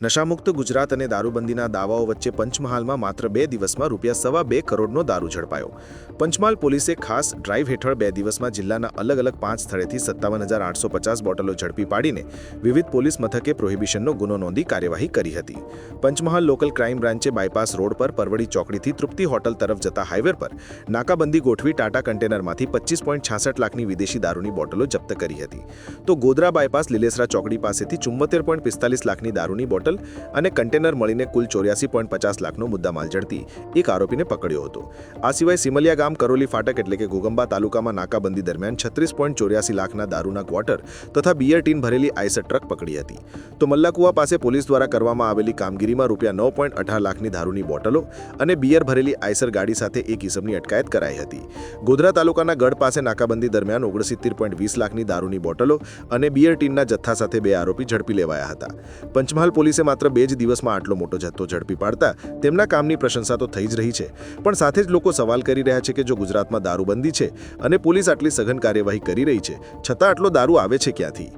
નશામુક્ત ગુજરાત અને દારૂબંધીના દાવાઓ વચ્ચે પંચમહાલમાં માત્ર 2 દિવસમાં ₹2.25 કરોડનો દારૂ ઝડપાયો. પંચમહાલ પોલીસે ખાસ ડ્રાઈવ હેઠળ 2 દિવસમાં જિલ્લાના અલગ અલગ 5 સ્થળેથી 57,850 બોટલો ઝડપી પાડીને વિવિધ પોલીસ મથકે પ્રોહિબિશનનો ગુનો નોંધી કાર્યવાહી કરી હતી. પંચમહાલ લોકલ ક્રાઇમ બ્રાન્ચે બાયપાસ રોડ પર પરવડી ચોકડીથી તૃપ્તિ હોટલ તરફ જતા હાઈવે પર નાકાબંધી ગોઠવી ટાટા કન્ટેનરમાંથી 25.66 લાખની વિદેશી દારૂની બોટલો જપ્ત કરી હતી. તો ગોધરા બાયપાસ લીલેસરા ચોકડી પાસેથી 74.45 લાખની દારૂની બોટલ અને કન્ટેનર મળીને કુલ 84.50 લાખનો મુદ્દામાલ ઝડપી એક આરોપીને પકડ્યો હતો. આ સિવાય સિમલિયા ગામ કરોલી ફાટક એટલે કે ઘોગંબા તાલુકામાં નાકાબંધી દરમિયાન 36.84 લાખના દારૂના ક્વાર્ટર તથા બિયર ટીન ભરેલી આઈસર ટ્રક પકડી હતી. તો મલ્લાકુવા પાસે પોલીસ દ્વારા કરવામાં આવેલી કામગીરીમાં ₹9.18 લાખની દારૂની બોટલો અને બિયર ભરેલી આઈસર ગાડી સાથે એક ઇસમની અટકાયત કરાઈ હતી. ગોધરા તાલુકાના ગઢ પાસે નાકાબંધી દરમિયાન 69.20 લાખની દારૂની બોટલો અને બિયર ટીનના જથ્થા સાથે 2 આરોપી ઝડપી લેવાયા હતા. પંચમહાલ પોલીસે માત્ર 2 જ દિવસમાં આટલો મોટો જથ્થો ઝડપી પાડતા તેમના કામની પ્રશંસા તો થઈ જ રહી છે, પણ સાથે જ લોકો સવાલ કરી રહ્યા છે કે જો ગુજરાતમાં દારૂબંધી છે અને પોલીસ આટલી સઘન કાર્યવાહી કરી રહી છે, છતાં આટલો દારૂ આવે છે ક્યાંથી?